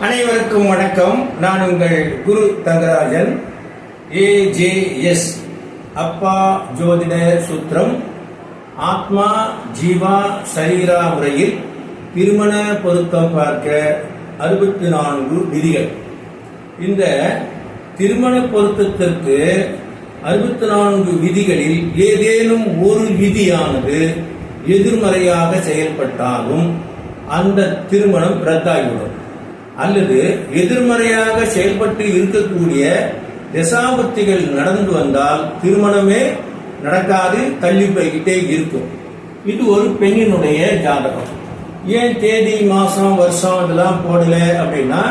அனைவருக்கும் வணக்கம். நான் உங்கள் குரு தங்கராஜன். AJS அப்பா ஜோதிட சூத்திரம் ஆத்மா ஜீவா சரீரா முறையில் திருமண பொருத்தம் பார்க்க 64 விதிகள். இந்த திருமண பொருத்தத்திற்கு 64 விதிகளில் ஏதேனும் ஒரு விதியானது எதிர்மறையாக செயல்பட்டாலும் அந்த திருமணம் ரத்தாகிவிடும். அல்லது எதிர்மறையாக செயல்பட்டு இருக்கக்கூடிய தசாபுத்திகள் நடந்து வந்தால் திருமணமே நடக்காது, தள்ளி போய்கிட்டே இருக்கும். இது ஒரு பெண்ணினுடைய ஜாதகம். ஏன் தேதி மாசம் வருஷம் இதெல்லாம் போடல அப்படின்னா,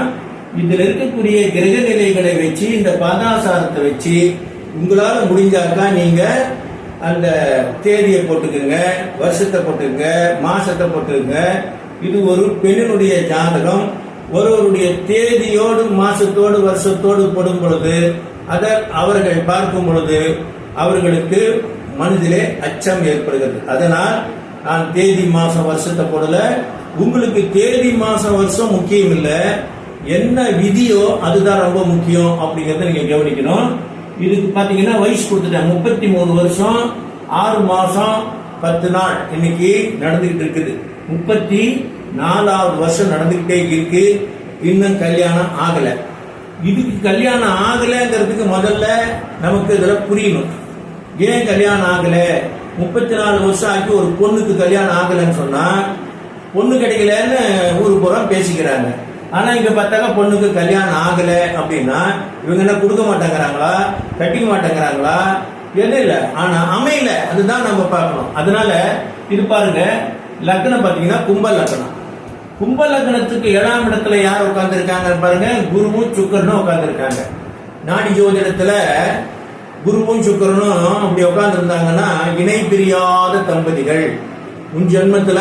இதுல இருக்கக்கூடிய கிரக நிலைகளை வச்சு இந்த பாதாசாரத்தை வச்சு உங்களால முடிஞ்சாக்கா நீங்க அந்த தேதியை போட்டுக்குங்க, வருஷத்தை போட்டுக்குங்க, மாசத்தை போட்டுக்குங்க. இது ஒரு பெண்ணினுடைய ஜாதகம். ஒருவருடைய தேதியோடு மாசத்தோடு வருஷத்தோடு போடும் பொழுது அதை அவர்கள் பார்க்கும் பொழுது அவர்களுக்கு மனதிலே அச்சம் ஏற்படுகிறது. அதனால் நான் தேதி மாசம் வருஷத்தை போடல. உங்களுக்கு தேதி மாசம் வருஷம் முக்கியம் இல்லை, என்ன விதியோ அதுதான் ரொம்ப முக்கியம் அப்படிங்கறத நீங்க கவனிக்கணும். இதுக்கு பாத்தீங்கன்னா வயசு கொடுத்துட்டேன். 33 வருஷம் 6 மாசம் 10 நாள் இன்னைக்கு நடந்துகிட்டு இருக்குது. 34வது வருஷம் நடந்துகிட்டே இருக்கு. இன்னும் கல்யாணம் ஆகல. இதுக்கு கல்யாணம் ஆகலங்கிறதுக்கு முதல்ல நமக்கு இதுல புரியணும். ஏன் கல்யாணம் ஆகல? 34 வருஷம் ஆகி ஒரு பொண்ணுக்கு கல்யாணம் ஆகலன்னு சொன்னா பொண்ணு கிடைக்கலன்னு ஊரு பூரா பேசிக்கிறாங்க. ஆனா இங்க பார்த்தாக்கா பொண்ணுக்கு கல்யாணம் ஆகல அப்படின்னா இவங்க என்ன கொடுக்க மாட்டேங்கிறாங்களா, கட்டிக்க மாட்டேங்கிறாங்களா? என்ன இல்ல, ஆனா அமையல. அதுதான் நம்ம பார்க்கணும். அதனால இது பாருங்க, லக்னம் பாத்தீங்கன்னா கும்ப லக்னம். கும்ப லக்னத்துக்கு 7ஆம் இடத்துல யார் உட்கார்ந்து இருக்காங்க பாருங்க, குருவும் சுக்கரனும் உட்கார்ந்து இருக்காங்க. நாடி ஜோதிடத்துல குருவும் சுக்கரனும் அப்படி உட்கார்ந்து இருந்தாங்கன்னா இணை பிரியாத தம்பதிகள், முன் ஜென்மத்துல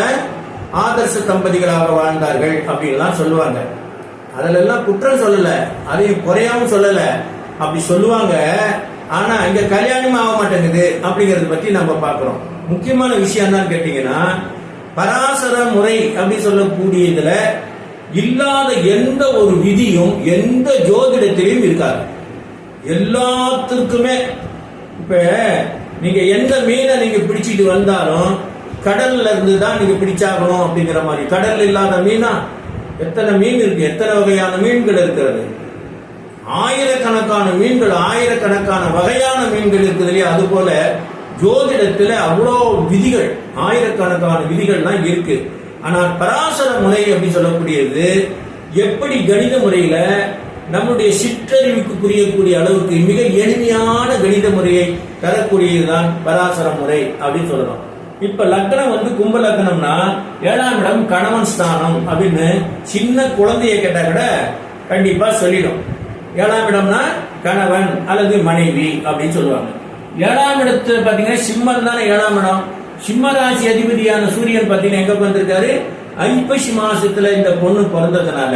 ஆதர்ச தம்பதிகளாக வாழ்ந்தார்கள் அப்படின்லாம் சொல்லுவாங்க. அதுல எல்லாம் குற்றம் சொல்லல, அதையும் குறையாம சொல்லல, அப்படி சொல்லுவாங்க. ஆனா இங்க கல்யாணம் ஆக மாட்டேங்குது அப்படிங்கறத பத்தி நம்ம பாக்குறோம். முக்கியமான விஷயம் தான் கேட்டீங்கன்னா, பராசர முறை அப்படி சொல்லக்கூடியதுல இல்லாத எந்த ஒரு விதியும் எந்த ஜோதிடத்திலையும் இருக்காது. எல்லாத்துக்குமே இப்ப நீங்க எந்த மீனை நீங்க பிடிச்சிட்டு வந்தாலும் கடல்ல இருந்து தான் நீங்க பிடிச்சாகணும் அப்படிங்கிற மாதிரி. கடல் இல்லாத மீனா? எத்தனை மீன் இருக்கு, எத்தனை வகையான மீன்கள் இருக்கிறது. ஆயிரக்கணக்கான மீன்கள், ஆயிரக்கணக்கான வகையான மீன்கள் இருக்குது இல்லையா? அது போல ஜோதிடத்துல அவ்வளோ விதிகள், ஆயிரக்கணக்கான விதிகள்லாம் இருக்கு. ஆனால் பராசர முறை அப்படின்னு சொல்லக்கூடியது எப்படி கணித முறையில நம்முடைய சிற்றறிவுக்கு புரியக்கூடிய அளவுக்கு மிக எளிமையான கணித முறையை தரக்கூடியதுதான் பராசர முறை அப்படின்னு சொல்லலாம். இப்ப லக்னம் கும்ப லக்னம்னா 7ஆம் இடம் கணவன் ஸ்தானம் அப்படின்னு சின்ன குழந்தைய கேட்டா கூட கண்டிப்பா சொல்லிடும். 7ஆம் இடம்னா கணவன் அல்லது மனைவி அப்படின்னு சொல்லுவாங்க. 7ஆம் இடத்து பாத்தீங்கன்னா சிம்மம் தானே 7ஆம் இடம். சிம்ம ராசி அதிபதியான சூரியன் பாத்தீங்கன்னா எங்க பிறந்திருக்காரு? ஐப்பசி மாசத்துல இந்த பொண்ணு பிறந்ததுனால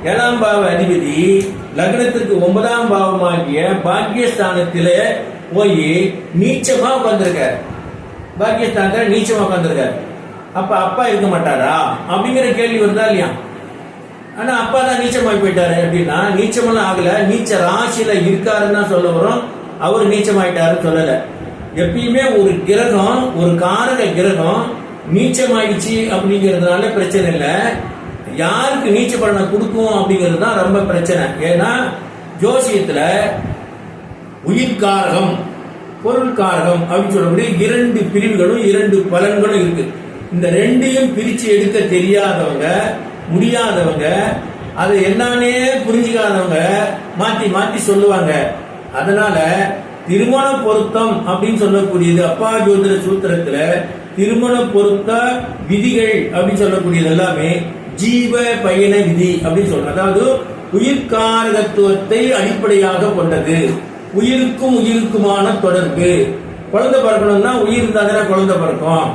7ஆம் பாவ அதிபதி லக்னத்திற்கு 9ஆம் பாவமாகிய பாக்கியஸ்தானத்தில போய் நீச்சமா உட்கார்ந்திருக்காரு. பாக்கியஸ்தானத்துல நீச்சமா உட்கார்ந்திருக்காரு. அப்ப அப்பா இருக்க மாட்டாரா அப்படிங்கிற கேள்வி வருதா இல்லையா? ஆனா அப்பா தான் நீச்சமாகி போயிட்டாரு அப்படின்னா நீச்சமெல்லாம் ஆகல, நீச்ச ராசியில இருக்காருன்னு தான் சொல்ல வரும். அவர் நீச்சமாயிட்டாருன்னு சொல்லல. எப்பயுமே ஒரு கிரகம், ஒரு காரக கிரகம் நீச்சமாயிடுச்சு அப்படிங்கிறதுனால பிரச்சனை இல்லை. யாருக்கு நீச்ச பலனை கொடுக்கும் அப்படிங்கிறது தான் ரொம்ப பிரச்சனை. ஏன்னா ஜோசியத்துல உயிர்காரகம், பொருள் காரகம் அப்படின்னு சொல்லக்கூடிய 2 பிரிவுகளும் 2 பலன்களும் இருக்கு. இந்த ரெண்டையும் பிரிச்சு எடுக்க தெரியாதவங்க, முடியாதவங்க, அதை என்னன்னே புரிஞ்சுக்காதவங்க மாத்தி மாத்தி சொல்லுவாங்க. அதனால திருமண பொருத்தம் அப்படின்னு சொல்லக்கூடியது அப்பா ஜோதிட சூத்திரத்துல திருமண பொருத்த விதிகள் அப்படின்னு சொல்லக்கூடியது எல்லாமே ஜீவ பயண விதி அப்படின்னு சொல்றோம். அதாவது உயிர்காரகத்துவத்தை அடிப்படையாக கொண்டது. உயிருக்கும் உயிருக்குமான தொடர்பு. குழந்தை பிறக்கணும்னா உயிர் இருந்தா தானே குழந்தை பிறக்கும்.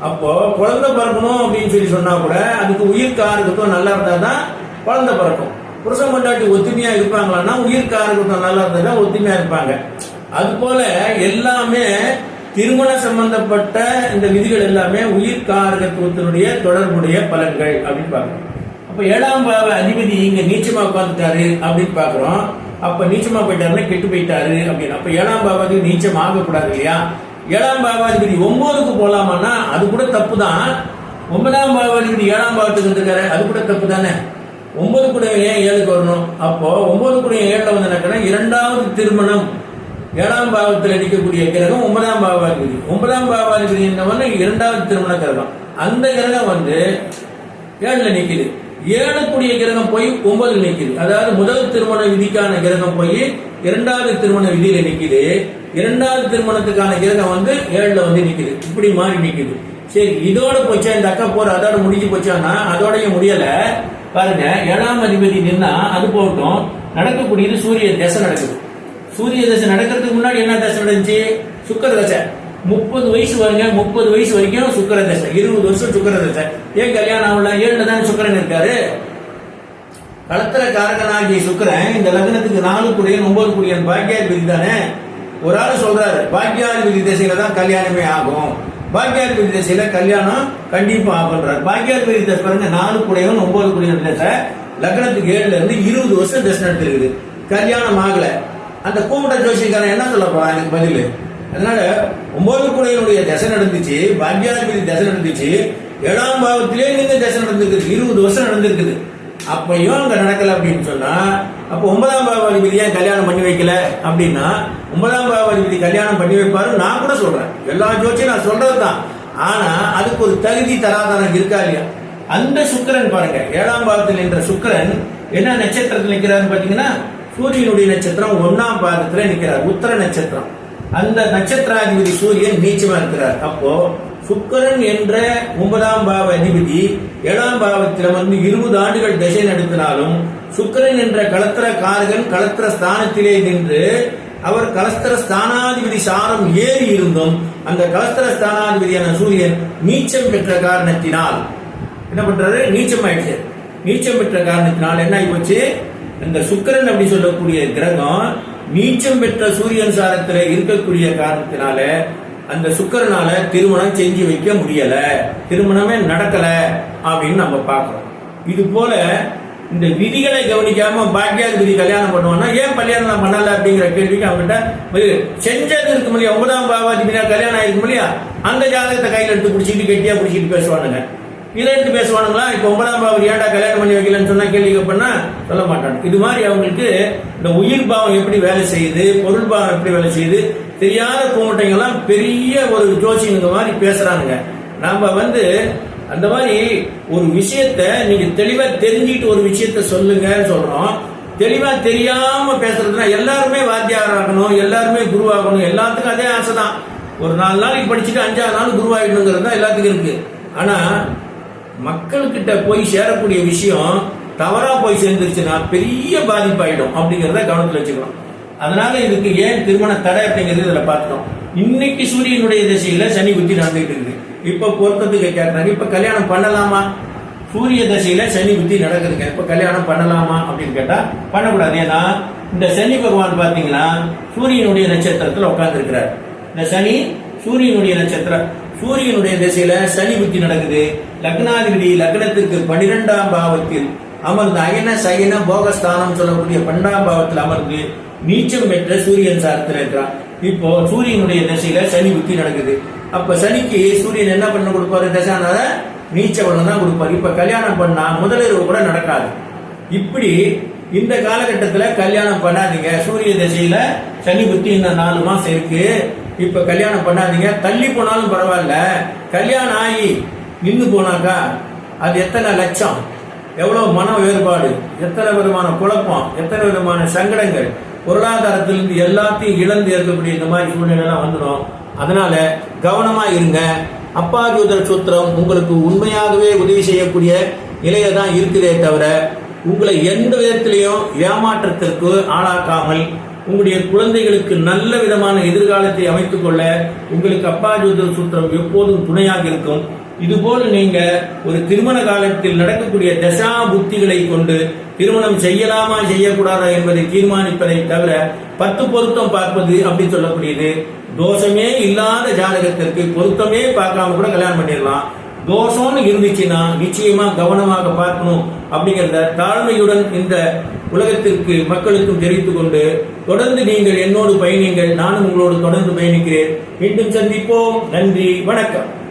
அப்போ குழந்தை பிறக்கணும் அப்படின்னு சொல்லி சொன்னா கூட அதுக்கு உயிர்காரகத்துவம் நல்லா இருந்தா தான் குழந்தை பிறக்கும். புருஷன் பொண்டாட்டி ஒத்துமையா இருப்பாங்களான்னா உயிர்காரகத்துவம் நல்லா இருந்தா தான் ஒத்துமையா இருப்பாங்க. அது போல எல்லாமே திருமண சம்பந்தப்பட்ட இந்த விதிகள் எல்லாமே உயிர்காரகத்துவத்தினுடைய தொடர்புடைய பலன்கள் அப்படின்னு பாருங்க. அப்ப 7ஆம் பாவ அதிபதி இங்க நீச்சமா உட்கார்ந்துட்டாரு அப்படின்னு பாக்குறோம். அப்ப நீச்சமா போயிட்டாருன்னா கெட்டு போயிட்டாரு அப்படின்னு. அப்ப 7ஆம் பாவாதிபதி நீச்சம் ஆகக்கூடாது இல்லையா? 7ஆம் பாவாதிபதி 9க்கு போலாமான்னா அது கூட தப்பு தான். 9ஆம் பாவாதிபதி 7ஆம் பாவத்துக்கு வந்திருக்காரு, அது கூட தப்பு தானே. 9 கூட ஏன் 7க்கு வரணும்? அப்போ 9 கூட 7ல வந்து நடக்கிற 2வது திருமணம் 7ஆம் பாவத்தில் இருக்கக்கூடிய கிரகம் 9ஆம் பாவாதிபதி. 9ஆம் பாவாதிபதி என்னவொன்னு 2வது திருமண கிரகம். அந்த கிரகம் வந்து 7ல நிக்குது. 7 கூடிய கிரகம் போய் 9ல் நிக்குது. அதாவது முதல் திருமண விதிக்கான கிரகம் போய் 2வது திருமண விதியில நிக்குது. 2வது திருமணத்துக்கான கிரகம் வந்து 7ல வந்து நிக்குது. இப்படி மாறி நிக்குது. சரி, இதோட போச்சா இந்த அக்கா போற அதோட முடிஞ்சு போச்சான்னா அதோடய முடியல. பாருங்க, 7ஆம் அதிபதி நின்னா அது போகட்டும், நடக்கக்கூடியது சூரிய தசை நடக்குது. சூரிய தசை நடக்கிறதுக்கு முன்னாடி என்ன தசை நடந்துச்சு? சுக்கர தசை. 30 வயசு வருங்க, 30 வயசு வரைக்கும் சுக்கர தசை, 20 வருஷம் சுக்கர தசை. ஏன் கல்யாணம் ஆகல? 7ல தானே சுக்கரன் இருக்காரு. களத்திர காரகனாகிய சுக்கரன் இந்த லக்னத்துக்கு 4 கூடியன் 9 கூடியன் பாக்கியாதிபதி தானே. ஒரு ஆள் சொல்றாரு பாக்கியாதிபதி திசையில தான் கல்யாணமே ஆகும், பாக்கியாதிபதி திசையில கல்யாணம் கண்டிப்பா ஆகுன்றார். பாக்கியாதிபதி தசை பாருங்க, 4 கூடியவன் 9 கூடியன் தசை லக்னத்துக்கு 7ல இருந்து 20 வருஷம் தசை நடத்திருக்குது, கல்யாணம் ஆகல. அந்த கூப்பிட்ட ஜோசியக்காரன் என்ன சொல்ல போறான்? எனக்கு பதில். அதனால 9 கூடையினுடைய தசை நடந்துச்சு, பாக்கியாதிபதி தசை நடந்துச்சு, 7ஆம் பாவத்திலே நீங்க தசை நடந்திருக்குது, 20 வருஷம் நடந்திருக்குது. அப்பயும் அங்க நடக்கல அப்படின்னு சொன்னா, அப்ப 9ஆம் பாவாதிபதி ஏன் கல்யாணம் பண்ணி வைக்கல அப்படின்னா, 9ஆம் பாவாதிபதி கல்யாணம் பண்ணி வைப்பாரு நான் கூட சொல்றேன். எல்லா ஜோசியும் நான் சொல்றதுதான். ஆனா அதுக்கு ஒரு தகுதி தராதரம் இருக்கா இல்லையா? அந்த சுக்கிரன் பாருங்க, 7ஆம் பாவத்தில் என்ற சுக்கிரன் என்ன நட்சத்திரத்தில் நிற்கிறாருன்னு பாத்தீங்கன்னா, சூரியனுடைய நட்சத்திரம் 1ஆம் பாதத்துல நிற்கிறார், உத்தர நட்சத்திரம். அந்த நட்சத்திராதிபதி சூரியன் நீச்சமா இருக்கிறார். அப்போ சுக்கிரன் என்ற 9ஆம் பாவ அதிபதி 7ஆம் பாவத்தில் வந்து 20 ஆண்டுகள் திசை நடத்தினாலும் சுக்கிரன் என்ற களத்திர காரகன் களத்திர ஸ்தானத்திலே நின்று அவர் கலஸ்தர ஸ்தானாதிபதி சாரம் ஏறி இருந்தும் அந்த கலஸ்தர ஸ்தானாதிபதியான சூரியன் நீச்சம் பெற்ற காரணத்தினால் என்ன பண்றாரு? நீச்சம் ஆயிடுச்சு. நீச்சம் பெற்ற காரணத்தினால் என்ன ஆகி போச்சு? இந்த சுக்கிரன் அப்படி சொல்லக்கூடிய கிரகம் நீச்சம் பெற்ற சூரியன் சாரத்துல இருக்கக்கூடிய காரணத்தினால அந்த சுக்கிரனால திருமணம் செஞ்சு வைக்க முடியல, திருமணமே நடக்கல அப்படின்னு நம்ம பார்க்கிறோம். இது போல இந்த விதிகளை கவனிக்காம பாக்கியாதிபதி கல்யாணம் பண்ணுவான்னா ஏன் கல்யாணம் பண்ணல அப்படிங்கிற கேள்விக்கு அவங்ககிட்ட செஞ்சது இருக்கு இல்லையா? 9ஆம் பாவாதிபதியா கல்யாணம் ஆயிருக்கும் இல்லையா? அந்த ஜாதகத்தை கையில எடுத்து பிடிச்சிட்டு கெட்டியா பிடிச்சிட்டு பேசுவானுங்க. இதை எடுத்து பேசுவானுங்களா? இப்ப 9ஆம் பாவம் ஏன்டா கல்யாணம் பண்ணி வைக்கலன்னு சொன்னா கேள்வி பண்ணா சொல்ல மாட்டாங்க. இது மாதிரி அவங்களுக்கு இந்த உயிர் பாவம் எப்படி வேலை செய்யுது, பொருள் பாவம் எப்படி வேலை செய்யுது தெரியாத கூட்டங்கள்லாம் பெரிய ஒரு ஜோசியங்க மாதிரி பேசுறானுங்க. நாம வந்து அந்த மாதிரி ஒரு விஷயத்த நீங்க தெளிவா தெரிஞ்சுட்டு ஒரு விஷயத்த சொல்லுங்க சொல்றோம். தெளிவா தெரியாம பேசுறதுனா எல்லாருமே வாத்தியாராகணும், எல்லாருமே குருவாகணும், எல்லாத்துக்கும் அதே ஆசைதான். ஒரு 4 நாளைக்கு படிச்சுட்டு 5ஆவது நாள் குருவாயிடணுங்கிறது தான் எல்லாத்துக்கும் இருக்கு. ஆனா மக்கள்கிட்ட போய் சேரக்கூடிய விஷயம் தவறா போய் சேர்ந்துருச்சுன்னா பெரிய பாதிப்பாயிடும் அப்படிங்கறத கவனத்தில் வச்சுக்கணும். அதனால இதுக்கு ஏன் திருமண தடை அப்படிங்கிறது இதுல பார்த்தோம். இன்னைக்கு சூரியனுடைய திசையில சனி புத்தி நடந்துகிட்டு இருக்கு. இப்ப பொருத்தத்துக்கு கேட்கறாங்க, இப்ப கல்யாணம் பண்ணலாமா? சூரிய தசையில சனி புத்தி நடக்குதுங்க, இப்ப கல்யாணம் பண்ணலாமா அப்படின்னு கேட்டா பண்ணக்கூடாது. ஏன்னா இந்த சனி பகவான் பாத்தீங்கன்னா சூரியனுடைய நட்சத்திரத்துல உட்கார்ந்து இருக்கிறார். இந்த சனி சூரியனுடைய நட்சத்திரம், சூரியனுடைய திசையில சனி புத்தி நடக்குது. லக்னாதிபதி லக்னத்துக்கு 12ஆம் பாவத்தில் அமர்ந்து அயன சயன போகஸ்தானம் சொல்லக்கூடிய 12ஆம் பாவத்தில் அமர்ந்து நீச்சம் பெற்ற சூரியன் சாரத்தில் இருக்கிறான். இப்போ சூரியனுடைய திசையில சனி புத்தி நடக்குது. அப்ப சனிக்கு சூரியன் என்ன பண்ண கொடுப்பாரு? தசானால நீச்ச பலன் தான் கொடுப்பாரு. இப்ப கல்யாணம் பண்ணா முதலிரவு கூட நடக்காது. இப்படி இந்த காலகட்டத்துல கல்யாணம் பண்ணாதீங்க. சூரிய திசையில சனி புத்தி இந்த 4 மாசம் இருக்கு. இப்ப கல்யாணம் பண்ணாதீங்க. தள்ளி போனாலும் பரவாயில்ல, கல்யாணம் ஆகி நின்று போனாக்கா அது எத்தனை லட்சம், எவ்வளவு மன வேறுபாடு, எத்தனை விதமான குழப்பம், எத்தனை விதமான சங்கடங்கள், பொருளாதாரத்திலிருந்து எல்லாத்தையும் இழந்து இருக்கக்கூடிய இந்த மாதிரி சூழ்நிலை வந்துடும். அதனால கவனமா இருங்க. அப்பா ஜோதிட சூத்திரம் உங்களுக்கு உண்மையாகவே உதவி செய்யக்கூடிய நிலையில தான் இருக்குதே தவிர உங்களை எந்த விதத்திலையும் ஏமாற்றத்திற்கு ஆளாக்காமல் உங்களுடைய குழந்தைகளுக்கு நல்ல விதமான எதிர்காலத்தை அமைத்துக் கொள்ள உங்களுக்கு அப்பா ஜோதிட சூத்திரம் எப்போதும் துணையாக இருக்கும். இதுபோல் நீங்க ஒரு திருமண காலத்தில் நடக்கக்கூடிய தசா புத்திகளை கொண்டு திருமணம் செய்யலாமா செய்யக்கூடாதா என்பதை தீர்மானிப்பதை தவிர 10 பொருத்தம் பார்ப்பது அப்படி சொல்லக்கூடியது. தோஷமே இல்லாத ஜாதகத்திற்கு பொருத்தமே பார்க்காம கூட கல்யாணம் பண்ணிடலாம். தோஷம்னு இருந்துச்சுன்னா நிச்சயமா கவனமாக பார்க்கணும் அப்படிங்கிறத தாழ்மையுடன் இந்த உலகத்திற்கு மக்களுக்கும் தெரிவித்துக் கொண்டு தொடர்ந்து நீங்கள் என்னோடு பயணிங்கள், நானும் உங்களோடு தொடர்ந்து பயணிக்கிறேன். மீண்டும் சந்திப்போம். நன்றி, வணக்கம்.